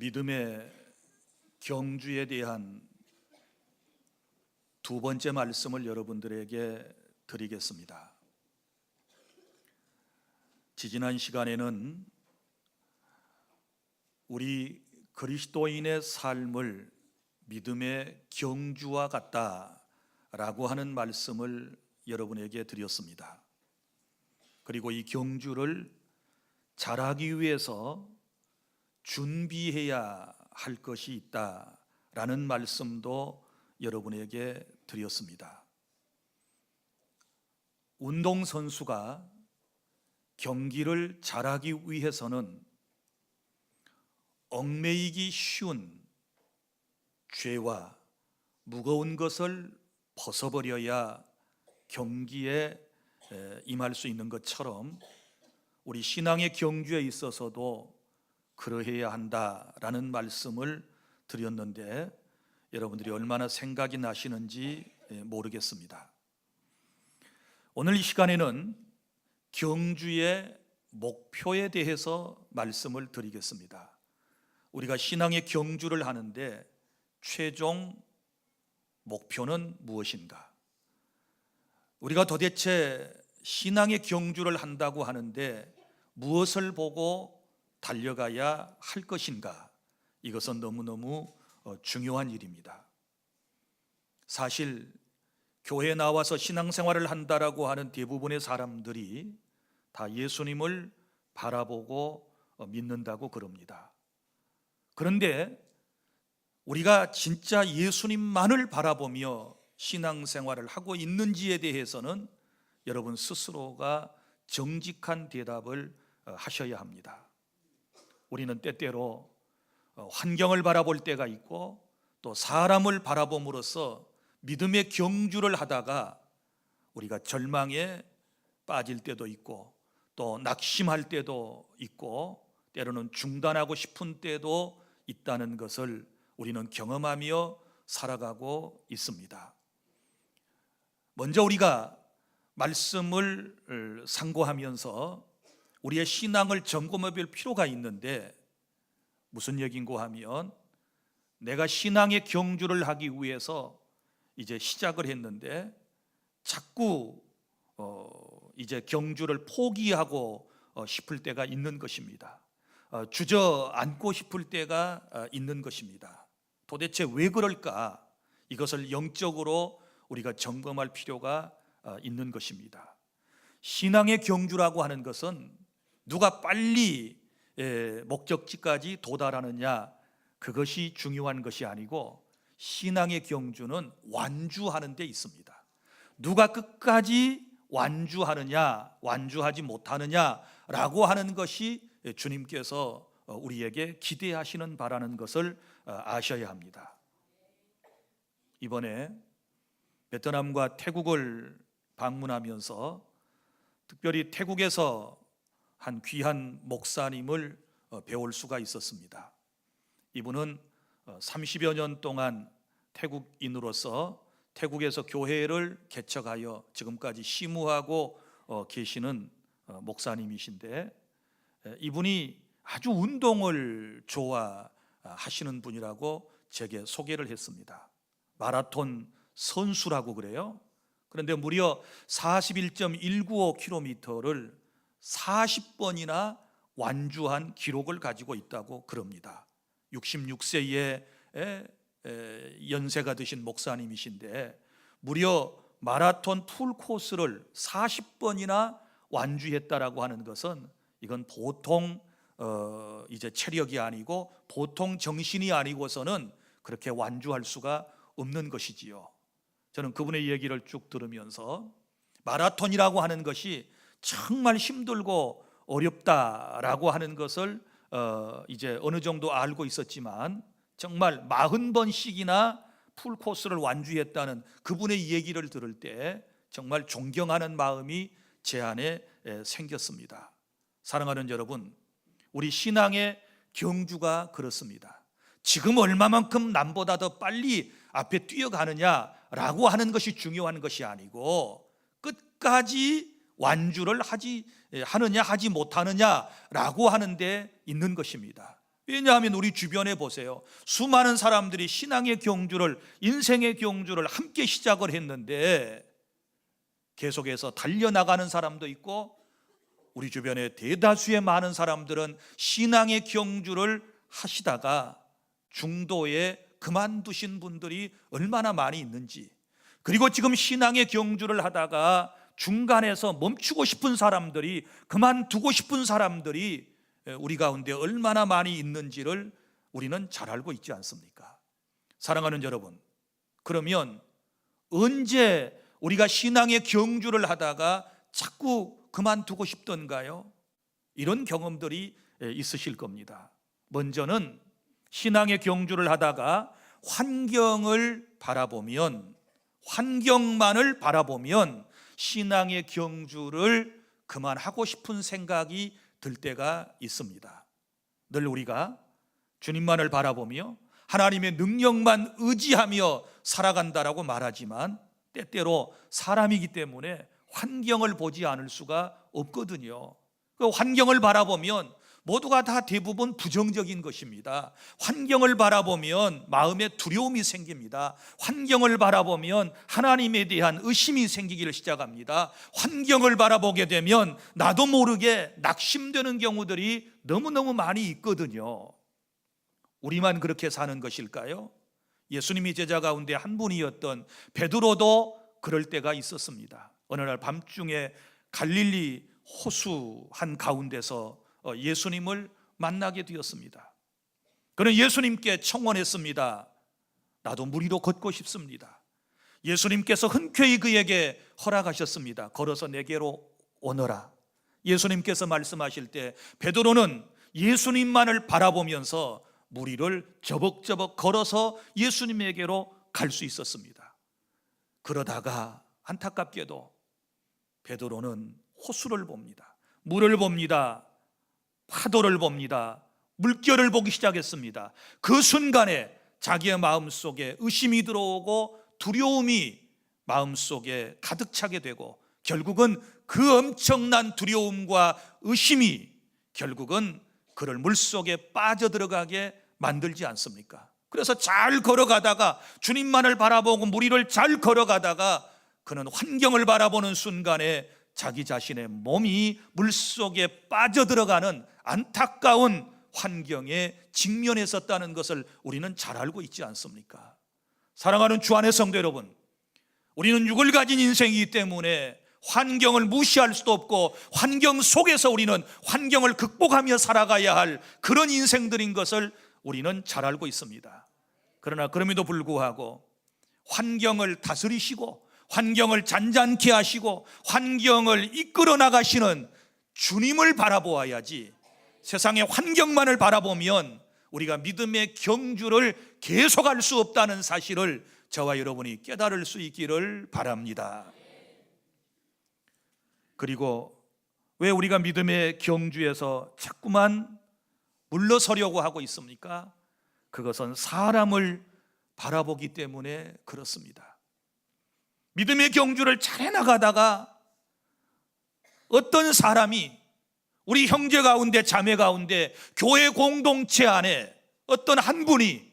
믿음의 경주에 대한 두 번째 말씀을 여러분들에게 드리겠습니다. 지지난 시간에는 우리 그리스도인의 삶을 믿음의 경주와 같다라고 하는 말씀을 여러분에게 드렸습니다. 그리고 이 경주를 잘하기 위해서 준비해야 할 것이 있다라는 말씀도 여러분에게 드렸습니다. 운동선수가 경기를 잘하기 위해서는 얽매이기 쉬운 죄와 무거운 것을 벗어버려야 경기에 임할 수 있는 것처럼 우리 신앙의 경주에 있어서도 그러해야 한다라는 말씀을 드렸는데 여러분들이 얼마나 생각이 나시는지 모르겠습니다. 오늘 이 시간에는 경주의 목표에 대해서 말씀을 드리겠습니다. 우리가 신앙의 경주를 하는데 최종 목표는 무엇인가? 우리가 도대체 신앙의 경주를 한다고 하는데 무엇을 보고 달려가야 할 것인가? 이것은 너무너무 중요한 일입니다. 사실 교회에 나와서 신앙생활을 한다라고 하는 대부분의 사람들이 다 예수님을 바라보고 믿는다고 그럽니다. 그런데 우리가 진짜 예수님만을 바라보며 신앙생활을 하고 있는지에 대해서는 여러분 스스로가 정직한 대답을 하셔야 합니다. 우리는 때때로 환경을 바라볼 때가 있고 또 사람을 바라봄으로써 믿음의 경주를 하다가 우리가 절망에 빠질 때도 있고 또 낙심할 때도 있고 때로는 중단하고 싶은 때도 있다는 것을 우리는 경험하며 살아가고 있습니다. 먼저 우리가 말씀을 상고하면서 우리의 신앙을 점검해 볼 필요가 있는데 무슨 얘기인고 하면 내가 신앙의 경주를 하기 위해서 이제 시작을 했는데 자꾸 이제 경주를 포기하고 싶을 때가 있는 것입니다. 주저앉고 싶을 때가 있는 것입니다. 도대체 왜 그럴까? 이것을 영적으로 우리가 점검할 필요가 있는 것입니다. 신앙의 경주라고 하는 것은 누가 빨리 목적지까지 도달하느냐 그것이 중요한 것이 아니고 신앙의 경주는 완주하는 데 있습니다. 누가 끝까지 완주하느냐 완주하지 못하느냐라고 하는 것이 주님께서 우리에게 기대하시는 바라는 것을 아셔야 합니다. 이번에 베트남과 태국을 방문하면서 특별히 태국에서 한 귀한 목사님을 배울 수가 있었습니다. 이분은 30여 년 동안 태국인으로서 태국에서 교회를 개척하여 지금까지 심우하고 계시는 목사님이신데 이분이 아주 운동을 좋아하시는 분이라고 제게 소개를 했습니다. 마라톤 선수라고 그래요. 그런데 무려 41.195km를 40번이나 완주한 기록을 가지고 있다고 그럽니다. 66세의 연세가 드신 목사님이신데 무려 마라톤 풀 코스를 40번이나 완주했다라고 하는 것은 이건 보통 이제 체력이 아니고 보통 정신이 아니고서는 그렇게 완주할 수가 없는 것이지요. 저는 그분의 얘기를 쭉 들으면서 마라톤이라고 하는 것이 정말 힘들고 어렵다라고 하는 것을 이제 어느 정도 알고 있었지만 정말 40번씩이나 풀코스를 완주했다는 그분의 얘기를 들을 때 정말 존경하는 마음이 제 안에 생겼습니다. 사랑하는 여러분, 우리 신앙의 경주가 그렇습니다. 지금 얼마만큼 남보다 더 빨리 앞에 뛰어가느냐라고 하는 것이 중요한 것이 아니고 끝까지 완주를 하느냐 하지 못하느냐라고 하는 데 있는 것입니다. 왜냐하면 우리 주변에 보세요. 수많은 사람들이 신앙의 경주를, 인생의 경주를 함께 시작을 했는데 계속해서 달려나가는 사람도 있고, 우리 주변에 대다수의 많은 사람들은 신앙의 경주를 하시다가 중도에 그만두신 분들이 얼마나 많이 있는지, 그리고 지금 신앙의 경주를 하다가 중간에서 멈추고 싶은 사람들이, 그만두고 싶은 사람들이 우리 가운데 얼마나 많이 있는지를 우리는 잘 알고 있지 않습니까? 사랑하는 여러분, 그러면 언제 우리가 신앙의 경주를 하다가 자꾸 그만두고 싶던가요? 이런 경험들이 있으실 겁니다. 먼저는 신앙의 경주를 하다가 환경을 바라보면, 환경만을 바라보면 신앙의 경주를 그만하고 싶은 생각이 들 때가 있습니다. 늘 우리가 주님만을 바라보며 하나님의 능력만 의지하며 살아간다라고 말하지만 때때로 사람이기 때문에 환경을 보지 않을 수가 없거든요. 그 환경을 바라보면 모두가 다 대부분 부정적인 것입니다. 환경을 바라보면 마음에 두려움이 생깁니다. 환경을 바라보면 하나님에 대한 의심이 생기기를 시작합니다. 환경을 바라보게 되면 나도 모르게 낙심되는 경우들이 너무너무 많이 있거든요. 우리만 그렇게 사는 것일까요? 예수님이 제자 가운데 한 분이었던 베드로도 그럴 때가 있었습니다. 어느 날 밤중에 갈릴리 호수 한 가운데서 예수님을 만나게 되었습니다. 그는 예수님께 청원했습니다. 나도 물 위로 걷고 싶습니다. 예수님께서 흔쾌히 그에게 허락하셨습니다. 걸어서 내게로 오너라. 예수님께서 말씀하실 때 베드로는 예수님만을 바라보면서 물 위를 저벅저벅 걸어서 예수님에게로 갈 수 있었습니다. 그러다가 안타깝게도 베드로는 호수를 봅니다. 물을 봅니다. 파도를 봅니다. 물결을 보기 시작했습니다. 그 순간에 자기의 마음속에 의심이 들어오고 두려움이 마음속에 가득 차게 되고, 결국은 그 엄청난 두려움과 의심이 결국은 그를 물속에 빠져들어가게 만들지 않습니까? 그래서 잘 걸어가다가, 주님만을 바라보고 물 위를 잘 걸어가다가 그는 환경을 바라보는 순간에 자기 자신의 몸이 물속에 빠져들어가는 안타까운 환경에 직면했었다는 것을 우리는 잘 알고 있지 않습니까? 사랑하는 주 안의 성도 여러분, 우리는 육을 가진 인생이기 때문에 환경을 무시할 수도 없고 환경 속에서 우리는 환경을 극복하며 살아가야 할 그런 인생들인 것을 우리는 잘 알고 있습니다. 그러나 그럼에도 불구하고 환경을 다스리시고 환경을 잔잔케 하시고 환경을 이끌어 나가시는 주님을 바라보아야지, 세상의 환경만을 바라보면 우리가 믿음의 경주를 계속할 수 없다는 사실을 저와 여러분이 깨달을 수 있기를 바랍니다. 그리고 왜 우리가 믿음의 경주에서 자꾸만 물러서려고 하고 있습니까? 그것은 사람을 바라보기 때문에 그렇습니다. 믿음의 경주를 잘 해나가다가 어떤 사람이 우리 형제 가운데, 자매 가운데, 교회 공동체 안에 어떤 한 분이,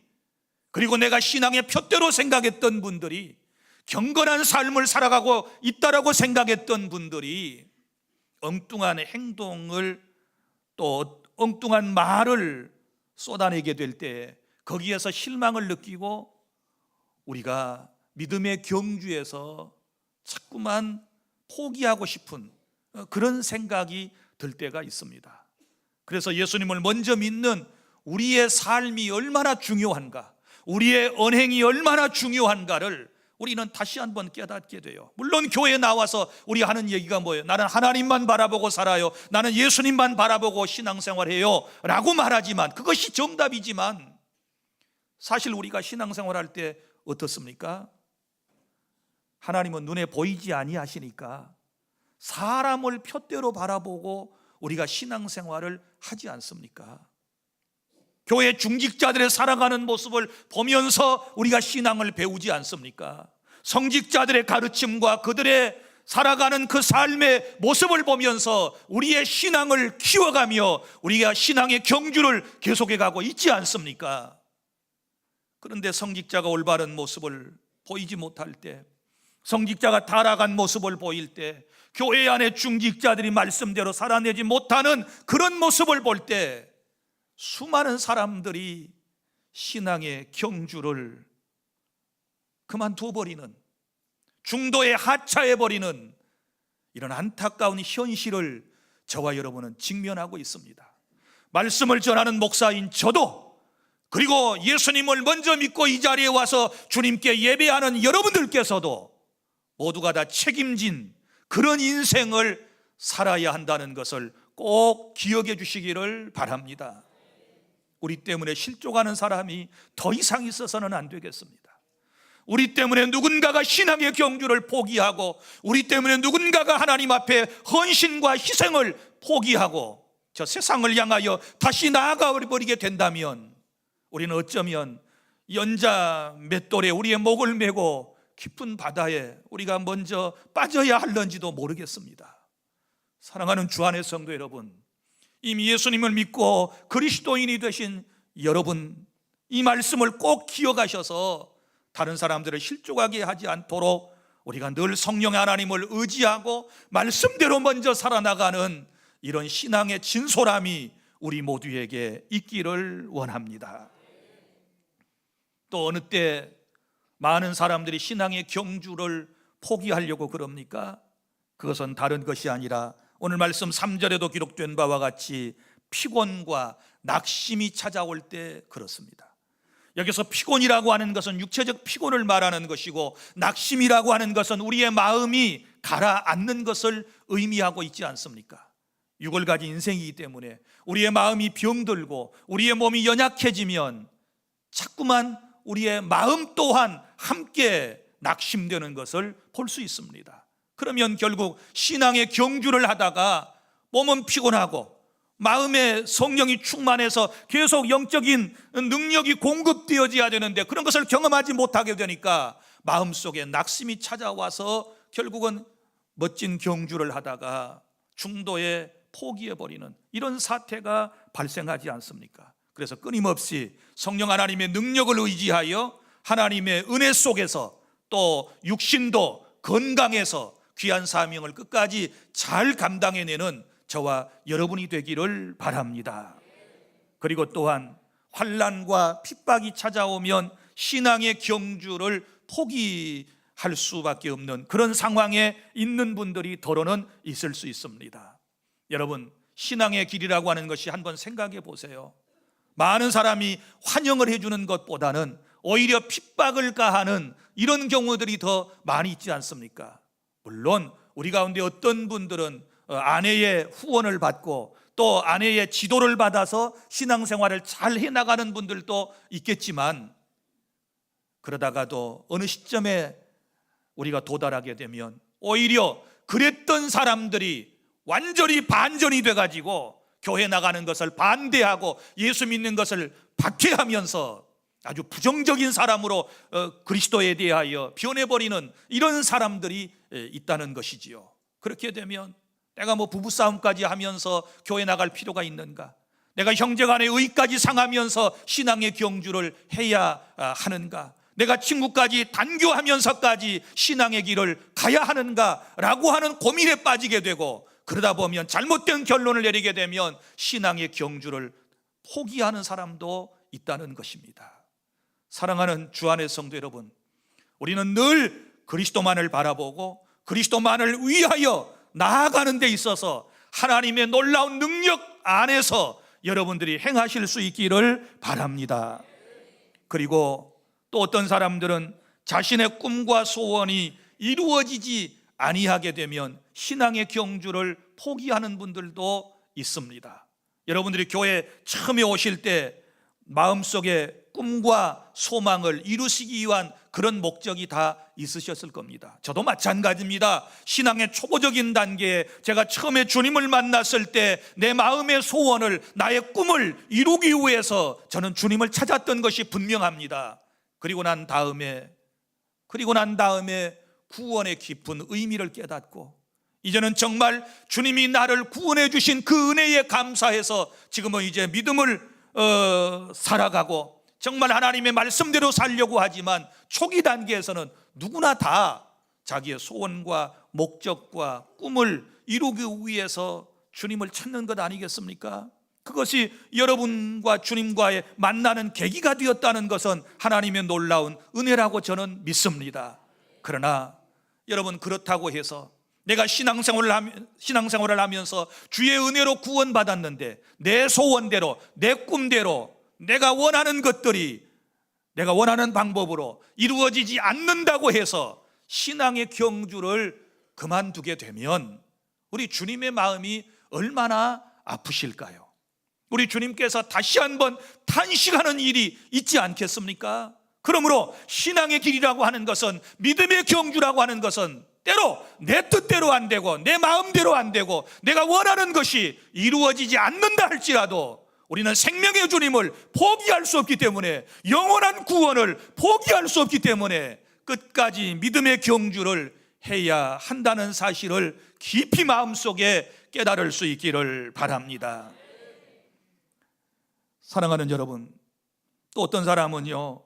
그리고 내가 신앙의 표대로 생각했던 분들이, 경건한 삶을 살아가고 있다라고 생각했던 분들이 엉뚱한 행동을, 또 엉뚱한 말을 쏟아내게 될 때 거기에서 실망을 느끼고 우리가 믿음의 경주에서 자꾸만 포기하고 싶은 그런 생각이 들 때가 있습니다. 그래서 예수님을 먼저 믿는 우리의 삶이 얼마나 중요한가, 우리의 언행이 얼마나 중요한가를 우리는 다시 한번 깨닫게 돼요. 물론 교회에 나와서 우리 하는 얘기가 뭐예요? 나는 하나님만 바라보고 살아요, 나는 예수님만 바라보고 신앙생활해요 라고 말하지만, 그것이 정답이지만 사실 우리가 신앙생활할 때 어떻습니까? 하나님은 눈에 보이지 아니하시니까 사람을 푯대로 바라보고 우리가 신앙생활을 하지 않습니까? 교회 중직자들의 살아가는 모습을 보면서 우리가 신앙을 배우지 않습니까? 성직자들의 가르침과 그들의 살아가는 그 삶의 모습을 보면서 우리의 신앙을 키워가며 우리가 신앙의 경주를 계속해 가고 있지 않습니까? 그런데 성직자가 올바른 모습을 보이지 못할 때, 성직자가 타락한 모습을 보일 때, 교회 안에 중직자들이 말씀대로 살아내지 못하는 그런 모습을 볼 때 수많은 사람들이 신앙의 경주를 그만둬버리는, 중도에 하차해버리는 이런 안타까운 현실을 저와 여러분은 직면하고 있습니다. 말씀을 전하는 목사인 저도, 그리고 예수님을 먼저 믿고 이 자리에 와서 주님께 예배하는 여러분들께서도 모두가 다 책임진 그런 인생을 살아야 한다는 것을 꼭 기억해 주시기를 바랍니다. 우리 때문에 실족하는 사람이 더 이상 있어서는 안 되겠습니다. 우리 때문에 누군가가 신앙의 경주를 포기하고, 우리 때문에 누군가가 하나님 앞에 헌신과 희생을 포기하고 저 세상을 향하여 다시 나아가 버리게 된다면 우리는 어쩌면 연자 맷돌에 우리의 목을 메고 깊은 바다에 우리가 먼저 빠져야 할런지도 모르겠습니다. 사랑하는 주 안의 성도 여러분, 이미 예수님을 믿고 그리스도인이 되신 여러분, 이 말씀을 꼭 기억하셔서 다른 사람들을 실족하게 하지 않도록 우리가 늘 성령의 하나님을 의지하고 말씀대로 먼저 살아나가는 이런 신앙의 진솔함이 우리 모두에게 있기를 원합니다. 또 어느 때 많은 사람들이 신앙의 경주를 포기하려고 그럽니까? 그것은 다른 것이 아니라 오늘 말씀 3절에도 기록된 바와 같이 피곤과 낙심이 찾아올 때 그렇습니다. 여기서 피곤이라고 하는 것은 육체적 피곤을 말하는 것이고, 낙심이라고 하는 것은 우리의 마음이 가라앉는 것을 의미하고 있지 않습니까? 육을 가진 인생이기 때문에 우리의 마음이 병들고 우리의 몸이 연약해지면 자꾸만 우리의 마음 또한 함께 낙심되는 것을 볼 수 있습니다. 그러면 결국 신앙의 경주를 하다가 몸은 피곤하고 마음에 성령이 충만해서 계속 영적인 능력이 공급되어져야 되는데 그런 것을 경험하지 못하게 되니까 마음속에 낙심이 찾아와서 결국은 멋진 경주를 하다가 중도에 포기해버리는 이런 사태가 발생하지 않습니까? 그래서 끊임없이 성령 하나님의 능력을 의지하여 하나님의 은혜 속에서 또 육신도 건강해서 귀한 사명을 끝까지 잘 감당해내는 저와 여러분이 되기를 바랍니다. 그리고 또한 환난과 핍박이 찾아오면 신앙의 경주를 포기할 수밖에 없는 그런 상황에 있는 분들이 더러는 있을 수 있습니다. 여러분, 신앙의 길이라고 하는 것이 한번 생각해 보세요. 많은 사람이 환영을 해주는 것보다는 오히려 핍박을 가하는 이런 경우들이 더 많이 있지 않습니까? 물론 우리 가운데 어떤 분들은 아내의 후원을 받고 또 아내의 지도를 받아서 신앙생활을 잘 해나가는 분들도 있겠지만, 그러다가도 어느 시점에 우리가 도달하게 되면 오히려 그랬던 사람들이 완전히 반전이 돼가지고 교회 나가는 것을 반대하고 예수 믿는 것을 박해하면서 아주 부정적인 사람으로 그리스도에 대하여 변해버리는 이런 사람들이 있다는 것이지요. 그렇게 되면 내가 부부싸움까지 하면서 교회 나갈 필요가 있는가? 내가 형제간의 의까지 상하면서 신앙의 경주를 해야 하는가? 내가 친구까지 단교하면서까지 신앙의 길을 가야 하는가? 라고 하는 고민에 빠지게 되고, 그러다 보면 잘못된 결론을 내리게 되면 신앙의 경주를 포기하는 사람도 있다는 것입니다. 사랑하는 주 안의 성도 여러분, 우리는 늘 그리스도만을 바라보고 그리스도만을 위하여 나아가는 데 있어서 하나님의 놀라운 능력 안에서 여러분들이 행하실 수 있기를 바랍니다. 그리고 또 어떤 사람들은 자신의 꿈과 소원이 이루어지지 아니하게 되면 신앙의 경주를 포기하는 분들도 있습니다. 여러분들이 교회 처음에 오실 때 마음속에 꿈과 소망을 이루시기 위한 그런 목적이 다 있으셨을 겁니다. 저도 마찬가지입니다. 신앙의 초보적인 단계에 제가 처음에 주님을 만났을 때 내 마음의 소원을, 나의 꿈을 이루기 위해서 저는 주님을 찾았던 것이 분명합니다. 그리고 난 다음에 구원의 깊은 의미를 깨닫고 이제는 정말 주님이 나를 구원해 주신 그 은혜에 감사해서 지금은 이제 믿음을 살아가고 정말 하나님의 말씀대로 살려고 하지만 초기 단계에서는 누구나 다 자기의 소원과 목적과 꿈을 이루기 위해서 주님을 찾는 것 아니겠습니까? 그것이 여러분과 주님과의 만나는 계기가 되었다는 것은 하나님의 놀라운 은혜라고 저는 믿습니다. 그러나 여러분, 그렇다고 해서 내가 신앙생활을 하면서 주의 은혜로 구원받았는데 내 소원대로, 내 꿈대로 내가 원하는 것들이 내가 원하는 방법으로 이루어지지 않는다고 해서 신앙의 경주를 그만두게 되면 우리 주님의 마음이 얼마나 아프실까요? 우리 주님께서 다시 한번 탄식하는 일이 있지 않겠습니까? 그러므로 신앙의 길이라고 하는 것은, 믿음의 경주라고 하는 것은 때로 내 뜻대로 안 되고 내 마음대로 안 되고 내가 원하는 것이 이루어지지 않는다 할지라도 우리는 생명의 주님을 포기할 수 없기 때문에, 영원한 구원을 포기할 수 없기 때문에 끝까지 믿음의 경주를 해야 한다는 사실을 깊이 마음속에 깨달을 수 있기를 바랍니다. 사랑하는 여러분, 또 어떤 사람은요,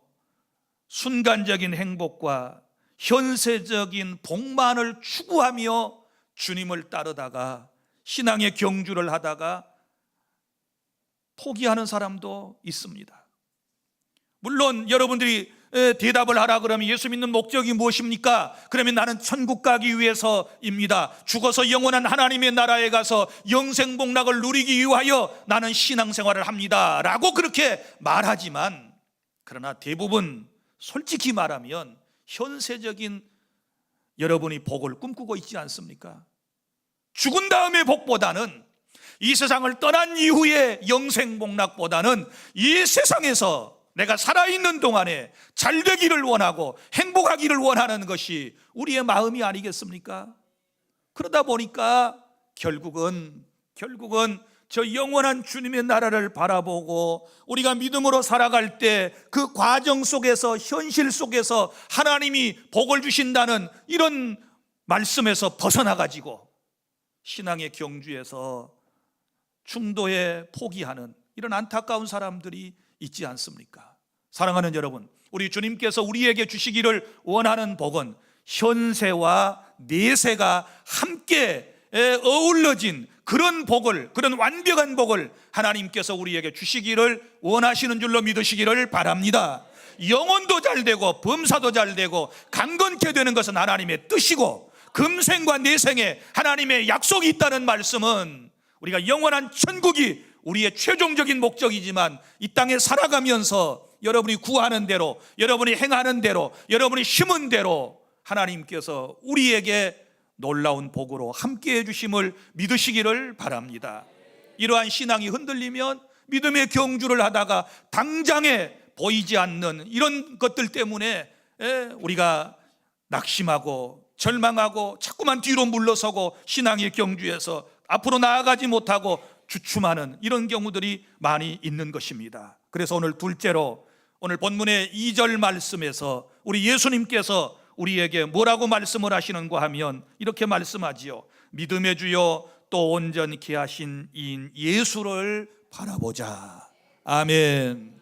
순간적인 행복과 현세적인 복만을 추구하며 주님을 따르다가 신앙의 경주를 하다가 포기하는 사람도 있습니다. 물론 여러분들이 대답을 하라 그러면 예수 믿는 목적이 무엇입니까? 그러면 나는 천국 가기 위해서입니다. 죽어서 영원한 하나님의 나라에 가서 영생복락을 누리기 위하여 나는 신앙생활을 합니다 라고 그렇게 말하지만, 그러나 대부분 솔직히 말하면 현세적인 여러분이 복을 꿈꾸고 있지 않습니까? 죽은 다음의 복보다는, 이 세상을 떠난 이후의 영생복락보다는 이 세상에서 내가 살아있는 동안에 잘 되기를 원하고 행복하기를 원하는 것이 우리의 마음이 아니겠습니까? 그러다 보니까 결국은 저 영원한 주님의 나라를 바라보고 우리가 믿음으로 살아갈 때 그 과정 속에서, 현실 속에서 하나님이 복을 주신다는 이런 말씀에서 벗어나가지고 신앙의 경주에서 중도에 포기하는 이런 안타까운 사람들이 있지 않습니까? 사랑하는 여러분, 우리 주님께서 우리에게 주시기를 원하는 복은 현세와 내세가 함께 어우러진 그런 복을, 그런 완벽한 복을 하나님께서 우리에게 주시기를 원하시는 줄로 믿으시기를 바랍니다. 영혼도 잘 되고 범사도 잘 되고 강건케 되는 것은 하나님의 뜻이고, 금생과 내생에 하나님의 약속이 있다는 말씀은 우리가 영원한 천국이 우리의 최종적인 목적이지만 이 땅에 살아가면서 여러분이 구하는 대로, 여러분이 행하는 대로, 여러분이 심은 대로 하나님께서 우리에게 놀라운 복으로 함께해 주심을 믿으시기를 바랍니다. 이러한 신앙이 흔들리면 믿음의 경주를 하다가 당장에 보이지 않는 이런 것들 때문에 우리가 낙심하고 절망하고 자꾸만 뒤로 물러서고 신앙의 경주에서 앞으로 나아가지 못하고 주춤하는 이런 경우들이 많이 있는 것입니다. 그래서 오늘 둘째로, 오늘 본문의 2절 말씀에서 우리 예수님께서 우리에게 뭐라고 말씀을 하시는가 하면 이렇게 말씀하지요. 믿음의 주요 또 온전케 하신 이인 예수를 바라보자. 아멘.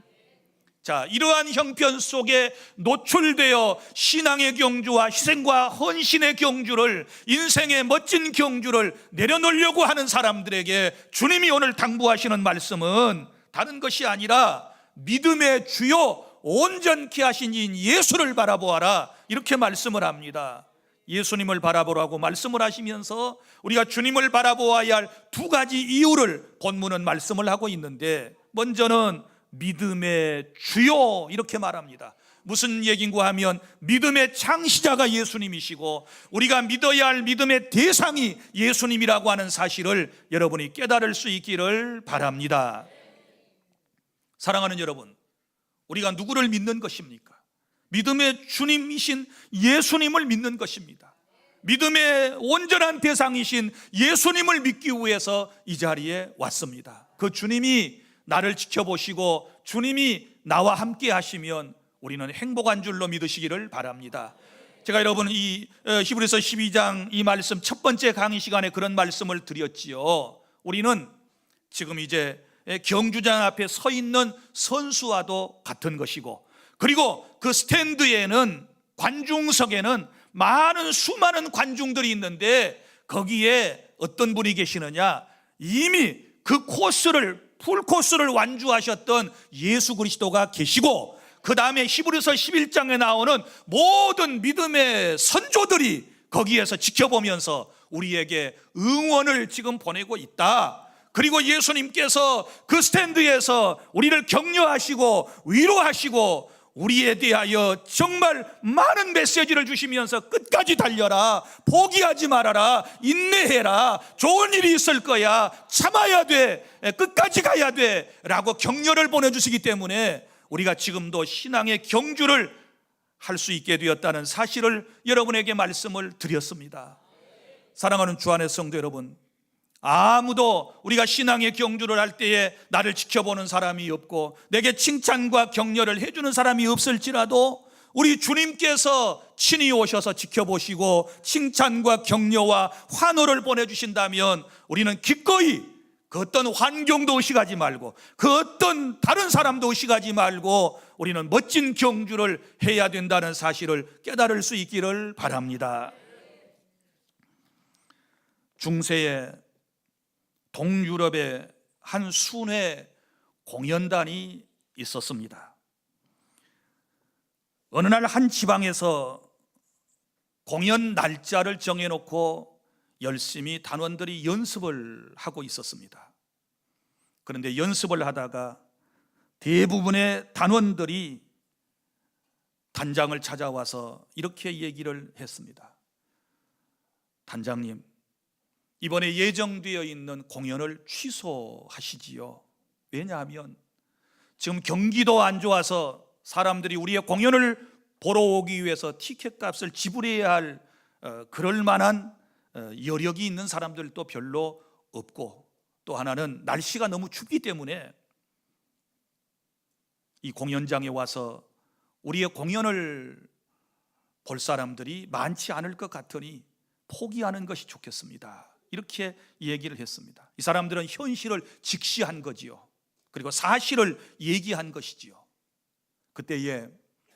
자, 이러한 형편 속에 노출되어 신앙의 경주와 희생과 헌신의 경주를, 인생의 멋진 경주를 내려놓으려고 하는 사람들에게 주님이 오늘 당부하시는 말씀은 다른 것이 아니라 믿음의 주요 온전케 하신 이인 예수를 바라보아라, 이렇게 말씀을 합니다. 예수님을 바라보라고 말씀을 하시면서 우리가 주님을 바라보아야 할 두 가지 이유를 본문은 말씀을 하고 있는데, 먼저는 믿음의 주요 이렇게 말합니다. 무슨 얘기인가 하면 믿음의 창시자가 예수님이시고 우리가 믿어야 할 믿음의 대상이 예수님이라고 하는 사실을 여러분이 깨달을 수 있기를 바랍니다. 사랑하는 여러분, 우리가 누구를 믿는 것입니까? 믿음의 주님이신 예수님을 믿는 것입니다. 믿음의 온전한 대상이신 예수님을 믿기 위해서 이 자리에 왔습니다. 그 주님이 나를 지켜보시고 주님이 나와 함께 하시면 우리는 행복한 줄로 믿으시기를 바랍니다. 제가 여러분 이 히브리서 12장 이 말씀 첫 번째 강의 시간에 그런 말씀을 드렸지요. 우리는 지금 이제 경주장 앞에 서 있는 선수와도 같은 것이고, 그리고 그 스탠드에는, 관중석에는 많은 수많은 관중들이 있는데 거기에 어떤 분이 계시느냐, 이미 그 코스를, 풀코스를 완주하셨던 예수 그리스도가 계시고, 그 다음에 히브리서 11장에 나오는 모든 믿음의 선조들이 거기에서 지켜보면서 우리에게 응원을 지금 보내고 있다. 그리고 예수님께서 그 스탠드에서 우리를 격려하시고 위로하시고 우리에 대하여 정말 많은 메시지를 주시면서 끝까지 달려라, 포기하지 말아라, 인내해라, 좋은 일이 있을 거야, 참아야 돼, 끝까지 가야 돼 라고 격려를 보내주시기 때문에 우리가 지금도 신앙의 경주를 할 수 있게 되었다는 사실을 여러분에게 말씀을 드렸습니다. 사랑하는 주 안의 성도 여러분, 아무도 우리가 신앙의 경주를 할 때에 나를 지켜보는 사람이 없고 내게 칭찬과 격려를 해주는 사람이 없을지라도 우리 주님께서 친히 오셔서 지켜보시고 칭찬과 격려와 환호를 보내주신다면 우리는 기꺼이 그 어떤 환경도 의식하지 말고 그 어떤 다른 사람도 의식하지 말고 우리는 멋진 경주를 해야 된다는 사실을 깨달을 수 있기를 바랍니다. 중세에 동유럽의 한 순회 공연단이 있었습니다. 어느 날 한 지방에서 공연 날짜를 정해놓고 열심히 단원들이 연습을 하고 있었습니다. 그런데 연습을 하다가 대부분의 단원들이 단장을 찾아와서 이렇게 얘기를 했습니다. 단장님, 이번에 예정되어 있는 공연을 취소하시지요. 왜냐하면 지금 경기도 안 좋아서 사람들이 우리의 공연을 보러 오기 위해서 티켓 값을 지불해야 할 그럴 만한 여력이 있는 사람들도 별로 없고, 또 하나는 날씨가 너무 춥기 때문에 이 공연장에 와서 우리의 공연을 볼 사람들이 많지 않을 것 같으니 포기하는 것이 좋겠습니다. 이렇게 얘기를 했습니다. 이 사람들은 현실을 직시한 거지요. 그리고 사실을 얘기한 것이지요. 그때에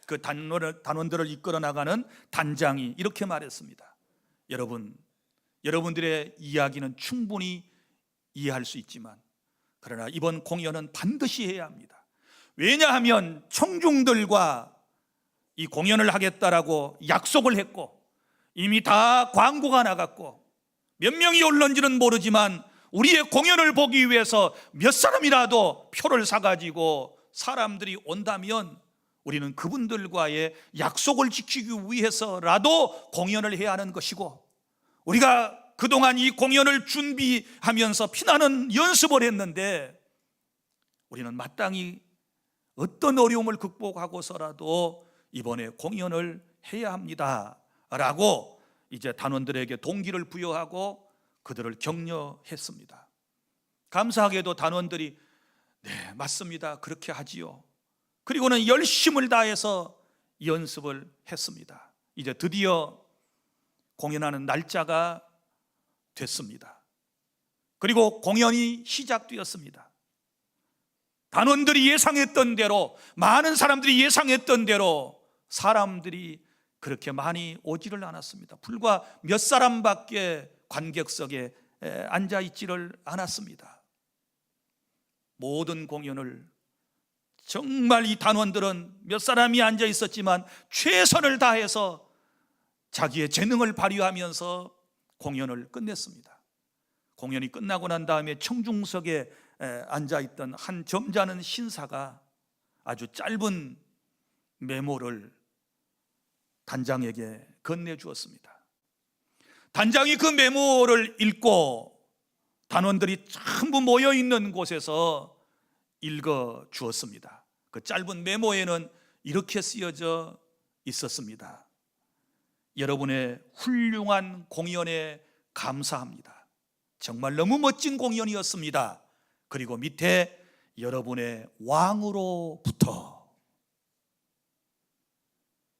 그 단원들을 이끌어 나가는 단장이 이렇게 말했습니다. 여러분들의 이야기는 충분히 이해할 수 있지만 그러나 이번 공연은 반드시 해야 합니다. 왜냐하면 청중들과 이 공연을 하겠다라고 약속을 했고 이미 다 광고가 나갔고 몇 명이 올는지는 모르지만 우리의 공연을 보기 위해서 몇 사람이라도 표를 사가지고 사람들이 온다면 우리는 그분들과의 약속을 지키기 위해서라도 공연을 해야 하는 것이고, 우리가 그동안 이 공연을 준비하면서 피나는 연습을 했는데 우리는 마땅히 어떤 어려움을 극복하고서라도 이번에 공연을 해야 합니다 라고 이제 단원들에게 동기를 부여하고 그들을 격려했습니다. 감사하게도 단원들이 네, 맞습니다, 그렇게 하지요. 그리고는 열심을 다해서 연습을 했습니다. 이제 드디어 공연하는 날짜가 됐습니다. 그리고 공연이 시작되었습니다. 단원들이 예상했던 대로, 많은 사람들이 예상했던 대로 사람들이 그렇게 많이 오지를 않았습니다. 불과 몇 사람밖에 관객석에 앉아있지를 않았습니다. 모든 공연을 정말 이 단원들은 몇 사람이 앉아 있었지만 최선을 다해서 자기의 재능을 발휘하면서 공연을 끝냈습니다. 공연이 끝나고 난 다음에 청중석에 앉아있던 한 점잖은 신사가 아주 짧은 메모를 단장에게 건네주었습니다. 단장이 그 메모를 읽고 단원들이 전부 모여있는 곳에서 읽어주었습니다. 그 짧은 메모에는 이렇게 쓰여져 있었습니다. 여러분의 훌륭한 공연에 감사합니다. 정말 너무 멋진 공연이었습니다. 그리고 밑에 여러분의 왕으로부터,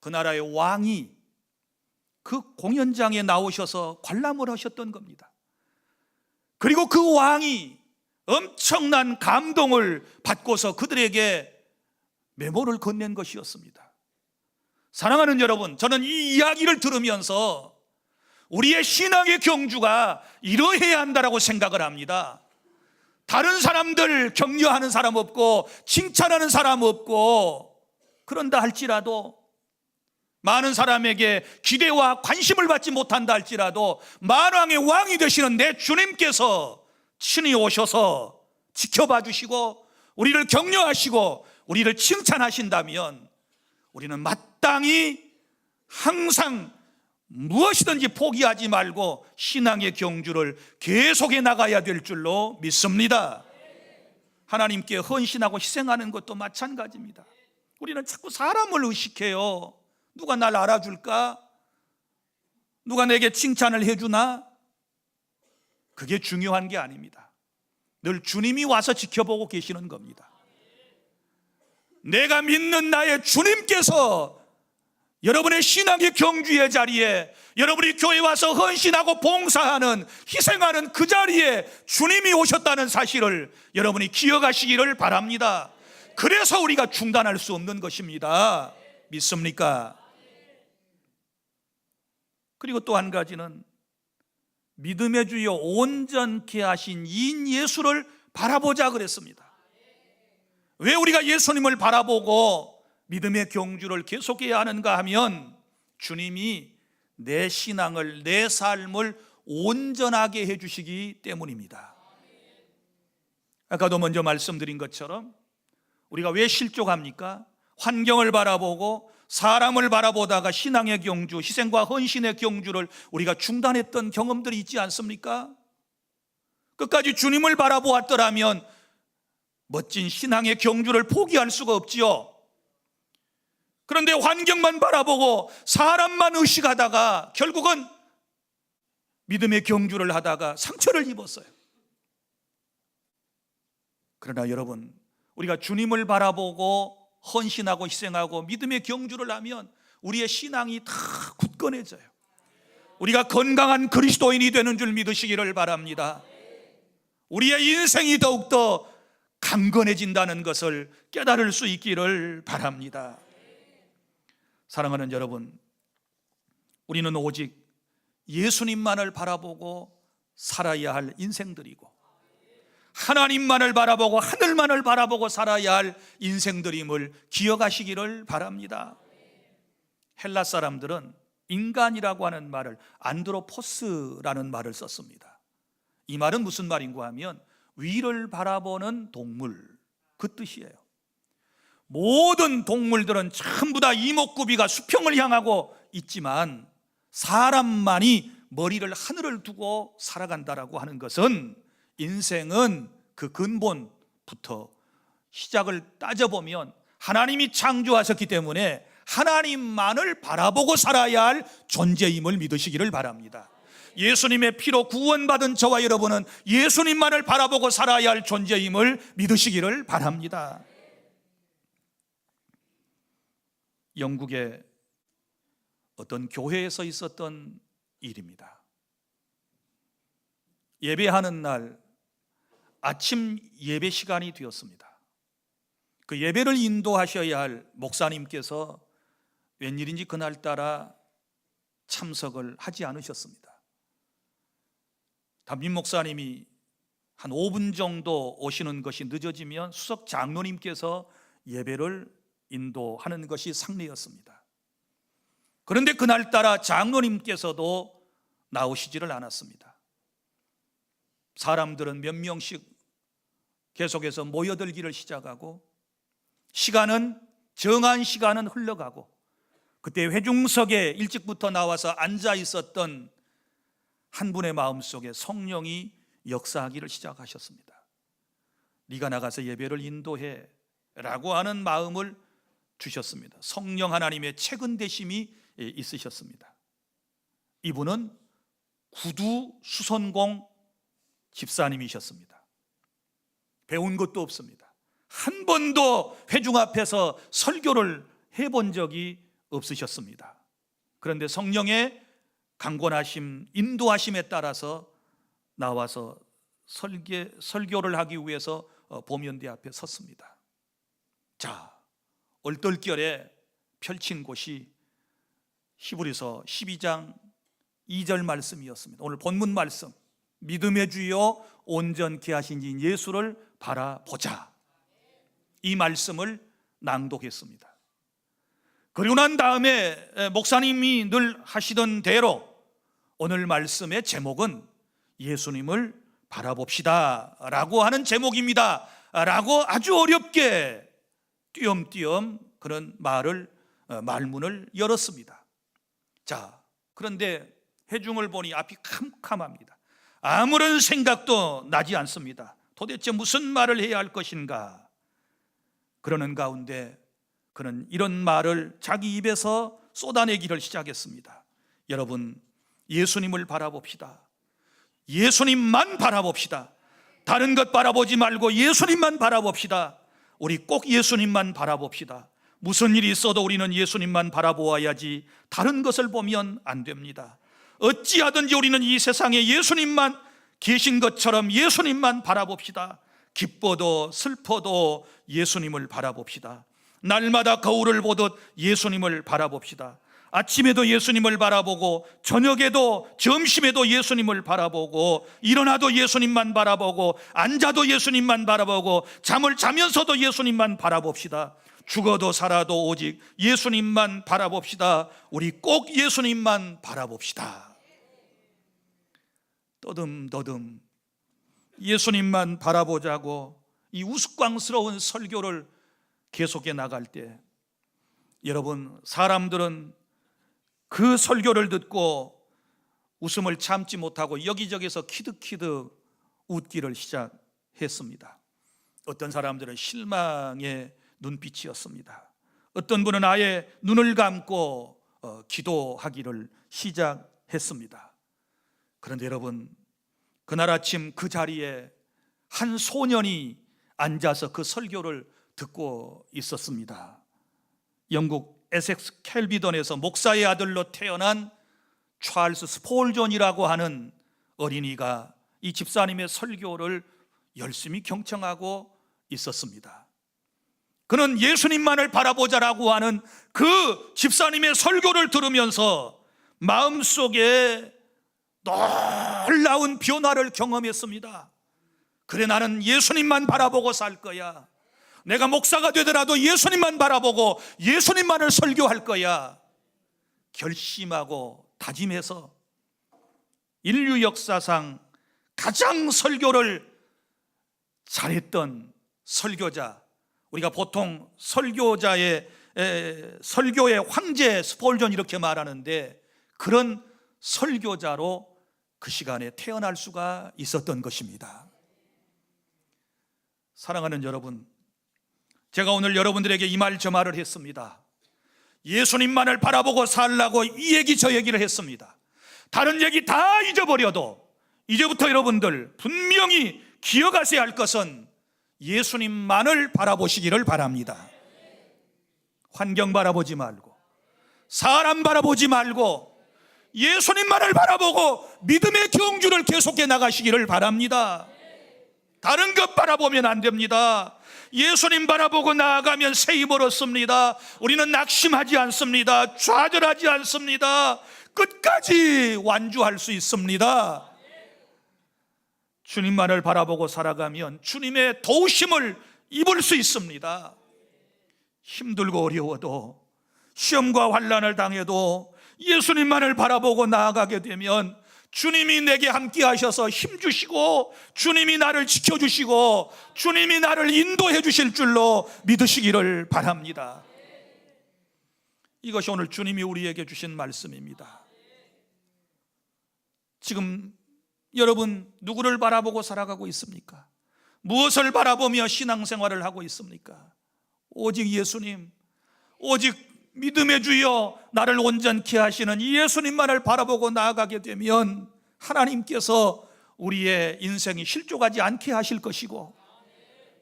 그 나라의 왕이 그 공연장에 나오셔서 관람을 하셨던 겁니다. 그리고 그 왕이 엄청난 감동을 받고서 그들에게 메모를 건넨 것이었습니다. 사랑하는 여러분, 저는 이 이야기를 들으면서 우리의 신앙의 경주가 이러해야 한다라고 생각을 합니다. 다른 사람들 격려하는 사람 없고 칭찬하는 사람 없고, 그런다 할지라도, 많은 사람에게 기대와 관심을 받지 못한다 할지라도 만왕의 왕이 되시는 내 주님께서 친히 오셔서 지켜봐 주시고 우리를 격려하시고 우리를 칭찬하신다면 우리는 마땅히 항상 무엇이든지 포기하지 말고 신앙의 경주를 계속해 나가야 될 줄로 믿습니다. 하나님께 헌신하고 희생하는 것도 마찬가지입니다. 우리는 자꾸 사람을 의식해요. 누가 날 알아줄까? 누가 내게 칭찬을 해주나? 그게 중요한 게 아닙니다. 늘 주님이 와서 지켜보고 계시는 겁니다. 내가 믿는 나의 주님께서 여러분의 신앙의 경주의 자리에, 여러분이 교회 와서 헌신하고 봉사하는, 희생하는 그 자리에 주님이 오셨다는 사실을 여러분이 기억하시기를 바랍니다. 그래서 우리가 중단할 수 없는 것입니다. 믿습니까? 그리고 또 한 가지는 믿음의 주여 온전케 하신 인 예수를 바라보자 그랬습니다. 왜 우리가 예수님을 바라보고 믿음의 경주를 계속해야 하는가 하면 주님이 내 신앙을, 내 삶을 온전하게 해주시기 때문입니다. 아까도 먼저 말씀드린 것처럼 우리가 왜 실족합니까? 환경을 바라보고 사람을 바라보다가 신앙의 경주, 희생과 헌신의 경주를 우리가 중단했던 경험들이 있지 않습니까? 끝까지 주님을 바라보았더라면 멋진 신앙의 경주를 포기할 수가 없지요. 그런데 환경만 바라보고 사람만 의식하다가 결국은 믿음의 경주를 하다가 상처를 입었어요. 그러나 여러분, 우리가 주님을 바라보고 헌신하고 희생하고 믿음의 경주를 하면 우리의 신앙이 다 굳건해져요. 우리가 건강한 그리스도인이 되는 줄 믿으시기를 바랍니다. 우리의 인생이 더욱더 강건해진다는 것을 깨달을 수 있기를 바랍니다. 사랑하는 여러분, 우리는 오직 예수님만을 바라보고 살아야 할 인생들이고 하나님만을 바라보고 하늘만을 바라보고 살아야 할 인생들임을 기억하시기를 바랍니다. 헬라 사람들은 인간이라고 하는 말을 안드로포스라는 말을 썼습니다. 이 말은 무슨 말인가 하면 위를 바라보는 동물, 그 뜻이에요. 모든 동물들은 전부 다 이목구비가 수평을 향하고 있지만 사람만이 머리를 하늘을 두고 살아간다라고 하는 것은 인생은 그 근본부터 시작을 따져보면 하나님이 창조하셨기 때문에 하나님만을 바라보고 살아야 할 존재임을 믿으시기를 바랍니다. 예수님의 피로 구원받은 저와 여러분은 예수님만을 바라보고 살아야 할 존재임을 믿으시기를 바랍니다. 영국의 어떤 교회에서 있었던 일입니다. 예배하는 날 아침 예배 시간이 되었습니다. 그 예배를 인도하셔야 할 목사님께서 웬일인지 그날따라 참석을 하지 않으셨습니다. 담임 목사님이 한 5분 정도 오시는 것이 늦어지면 수석 장로님께서 예배를 인도하는 것이 상례였습니다. 그런데 그날따라 장로님께서도 나오시지를 않았습니다. 사람들은 몇 명씩 계속해서 모여들기를 시작하고 정한 시간은 흘러가고 그때 회중석에 일찍부터 나와서 앉아 있었던 한 분의 마음속에 성령이 역사하기를 시작하셨습니다. 네가 나가서 예배를 인도해 라고 하는 마음을 주셨습니다. 성령 하나님의 책은대심이 있으셨습니다. 이분은 구두 수선공 집사님이셨습니다. 배운 것도 없습니다. 한 번도 회중 앞에서 설교를 해본 적이 없으셨습니다. 그런데 성령의 강권하심, 인도하심에 따라서 나와서 설교를 하기 위해서 보면대 앞에 섰습니다. 자, 얼떨결에 펼친 곳이 히브리서 12장 2절 말씀이었습니다. 오늘 본문 말씀, 믿음의 주여 온전케 하신 이 예수를 바라보자, 이 말씀을 낭독했습니다. 그리고 난 다음에 목사님이 늘 하시던 대로 오늘 말씀의 제목은 예수님을 바라봅시다 라고 하는 제목입니다 라고 아주 어렵게 띄엄띄엄 그런 말문을 열었습니다. 자, 그런데 회중을 보니 앞이 캄캄합니다. 아무런 생각도 나지 않습니다. 도대체 무슨 말을 해야 할 것인가? 그러는 가운데 그는 이런 말을 자기 입에서 쏟아내기를 시작했습니다. 여러분, 예수님을 바라봅시다. 예수님만 바라봅시다. 다른 것 바라보지 말고 예수님만 바라봅시다. 우리 꼭 예수님만 바라봅시다. 무슨 일이 있어도 우리는 예수님만 바라보아야지 다른 것을 보면 안 됩니다. 어찌하든지 우리는 이 세상에 예수님만 계신 것처럼 예수님만 바라봅시다. 기뻐도 슬퍼도 예수님을 바라봅시다. 날마다 거울을 보듯 예수님을 바라봅시다. 아침에도 예수님을 바라보고 저녁에도 점심에도 예수님을 바라보고 일어나도 예수님만 바라보고 앉아도 예수님만 바라보고 잠을 자면서도 예수님만 바라봅시다. 죽어도 살아도 오직 예수님만 바라봅시다. 우리 꼭 예수님만 바라봅시다. 떠듬떠듬 예수님만 바라보자고 이 우스꽝스러운 설교를 계속해 나갈 때, 여러분, 사람들은 그 설교를 듣고 웃음을 참지 못하고 여기저기서 키득키득 웃기를 시작했습니다. 어떤 사람들은 실망의 눈빛이었습니다. 어떤 분은 아예 눈을 감고 기도하기를 시작했습니다. 그런데 여러분, 그날 아침 그 자리에 한 소년이 앉아서 그 설교를 듣고 있었습니다. 영국 에섹스 켈비던에서 목사의 아들로 태어난 찰스 스폴존이라고 하는 어린이가 이 집사님의 설교를 열심히 경청하고 있었습니다. 그는 예수님만을 바라보자라고 하는 그 집사님의 설교를 들으면서 마음속에 놀라운 변화를 경험했습니다. 그래, 나는 예수님만 바라보고 살 거야. 내가 목사가 되더라도 예수님만 바라보고 예수님만을 설교할 거야. 결심하고 다짐해서 인류 역사상 가장 설교를 잘했던 설교자, 우리가 보통 설교의 황제 스폴존 이렇게 말하는데, 그런 설교자로 그 시간에 태어날 수가 있었던 것입니다. 사랑하는 여러분, 제가 오늘 여러분들에게 이 말 저 말을 했습니다. 예수님만을 바라보고 살라고 이 얘기 저 얘기를 했습니다. 다른 얘기 다 잊어버려도 이제부터 여러분들 분명히 기억하셔야 할 것은 예수님만을 바라보시기를 바랍니다. 환경 바라보지 말고 사람 바라보지 말고 예수님만을 바라보고 믿음의 경주를 계속해 나가시기를 바랍니다. 다른 것 바라보면 안 됩니다. 예수님 바라보고 나아가면 새 힘을 얻습니다. 우리는 낙심하지 않습니다. 좌절하지 않습니다. 끝까지 완주할 수 있습니다. 주님만을 바라보고 살아가면 주님의 도우심을 입을 수 있습니다. 힘들고 어려워도, 시험과 환난을 당해도 예수님만을 바라보고 나아가게 되면 주님이 내게 함께 하셔서 힘주시고 주님이 나를 지켜주시고 주님이 나를 인도해 주실 줄로 믿으시기를 바랍니다. 이것이 오늘 주님이 우리에게 주신 말씀입니다. 지금 여러분 누구를 바라보고 살아가고 있습니까? 무엇을 바라보며 신앙생활을 하고 있습니까? 오직 예수님, 오직 믿음의 주여 나를 온전케 하시는 이 예수님만을 바라보고 나아가게 되면 하나님께서 우리의 인생이 실족하지 않게 하실 것이고,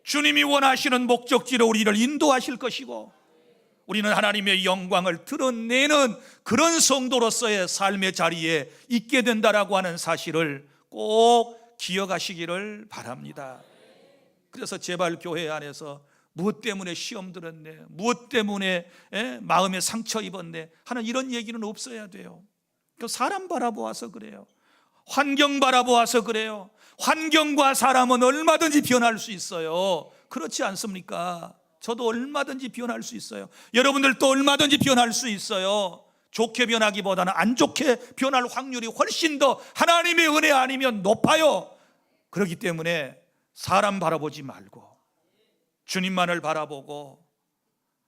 주님이 원하시는 목적지로 우리를 인도하실 것이고, 우리는 하나님의 영광을 드러내는 그런 성도로서의 삶의 자리에 있게 된다라고 하는 사실을 꼭 기억하시기를 바랍니다. 그래서 제발 교회 안에서 무엇 때문에 시험 들었네, 무엇 때문에 마음에 상처 입었네 하는 이런 얘기는 없어야 돼요. 사람 바라보아서 그래요. 환경 바라보아서 그래요. 환경과 사람은 얼마든지 변할 수 있어요. 그렇지 않습니까? 저도 얼마든지 변할 수 있어요. 여러분들도 얼마든지 변할 수 있어요. 좋게 변하기보다는 안 좋게 변할 확률이 훨씬 더 하나님의 은혜 아니면 높아요. 그렇기 때문에 사람 바라보지 말고 주님만을 바라보고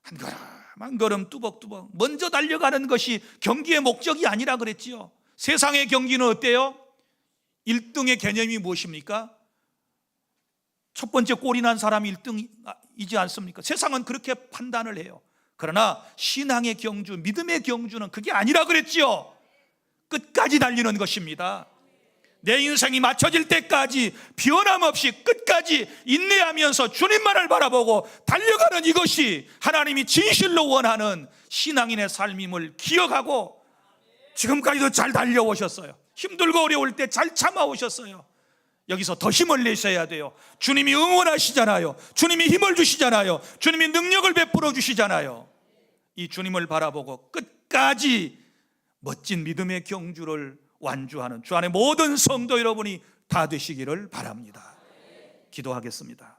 한 걸음 한 걸음 뚜벅뚜벅 먼저 달려가는 것이 경기의 목적이 아니라 그랬지요. 세상의 경기는 어때요? 1등의 개념이 무엇입니까? 첫 번째 골이 난 사람이 1등이지 않습니까? 세상은 그렇게 판단을 해요. 그러나 신앙의 경주, 믿음의 경주는 그게 아니라 그랬지요. 끝까지 달리는 것입니다. 내 인생이 맞춰질 때까지 변함없이 끝까지 인내하면서 주님만을 바라보고 달려가는 이것이 하나님이 진실로 원하는 신앙인의 삶임을 기억하고 지금까지도 잘 달려오셨어요. 힘들고 어려울 때 잘 참아오셨어요. 여기서 더 힘을 내셔야 돼요. 주님이 응원하시잖아요. 주님이 힘을 주시잖아요. 주님이 능력을 베풀어 주시잖아요. 이 주님을 바라보고 끝까지 멋진 믿음의 경주를 완주하는 주 안의 모든 성도 여러분이 다 되시기를 바랍니다. 기도하겠습니다.